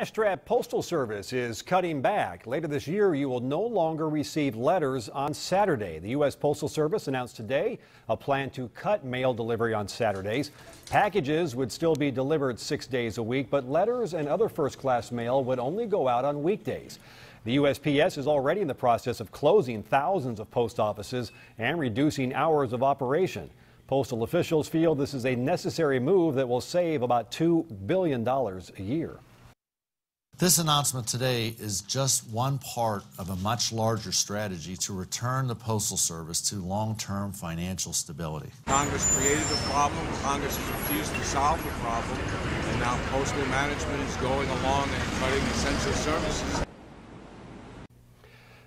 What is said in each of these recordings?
Cash-strapped Postal Service is cutting back. Later this year, you will no longer receive letters on Saturday. The U.S. Postal Service announced today a plan to cut mail delivery on Saturdays. Packages would still be delivered 6 days a week, but letters and other first-class mail would only go out on weekdays. The USPS is already in the process of closing thousands of post offices and reducing hours of operation. Postal officials feel this is a necessary move that will save about $2 billion a year. This announcement today is just one part of a much larger strategy to return the Postal Service to long-term financial stability. Congress created the problem, Congress has refused to solve the problem, and now postal management is going along and cutting essential services.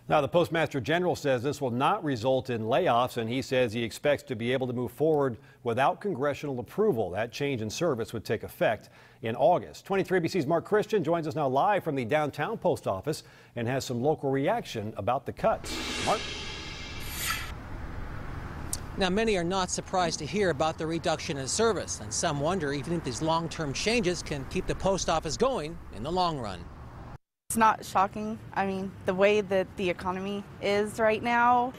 Now, the Postmaster General says this will not result in layoffs, and he says he expects to be able to move forward without congressional approval. That change in service would take effect in August. 23 ABC's Mark Christian joins us now live from the downtown post office and has some local reaction about the cuts. Mark? Now, many are not surprised to hear about the reduction in service, and some wonder even if these long-term changes can keep the post office going in the long run. It's not shocking. I mean, the way that the economy is right now.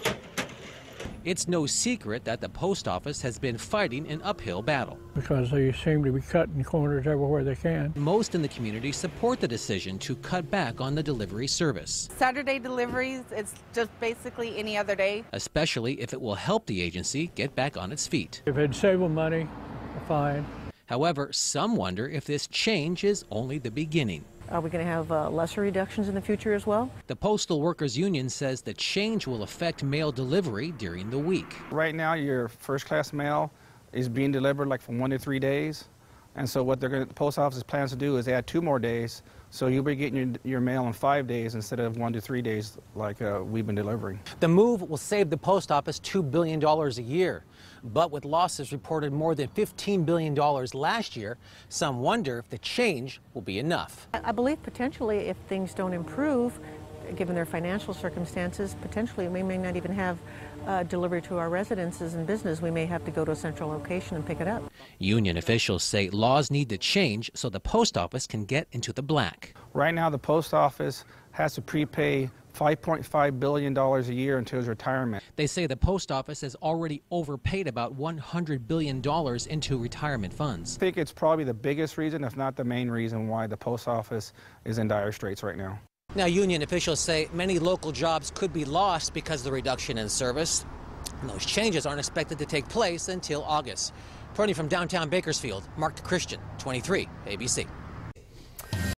It's no secret that the post office has been fighting an uphill battle. Because they seem to be cutting corners everywhere they can. Most in the community support the decision to cut back on the delivery service. Saturday deliveries, it's just basically any other day. Especially if it will help the agency get back on its feet. If it'd save them money, fine. However, some wonder if this change is only the beginning. Are we going to have lesser reductions in the future as well? The Postal Workers Union says the change will affect mail delivery during the week. Right now, your first-class mail is being delivered like from 1 to 3 days. And so what the post office plans to do is add 2 more days. So you'll be getting your mail in 5 days instead of 1 to 3 days like we've been delivering. The move will save the post office $2 billion a year. But with losses reported more than $15 billion last year, some wonder if the change will be enough. I believe potentially if things don't improve, given their financial circumstances, potentially we may not even have delivery to our residences and business. We may have to go to a central location and pick it up. Union officials say laws need to change so the post office can get into the black. Right now, the post office has to prepay $5.5 billion a year until his retirement. They say the post office has already overpaid about $100 billion into retirement funds. I think it's probably the biggest reason, if not the main reason, why the post office is in dire straits right now. Now, union officials say many local jobs could be lost because of the reduction in service. And those changes aren't expected to take place until August. Reporting from downtown Bakersfield, Mark Christian, 23 ABC.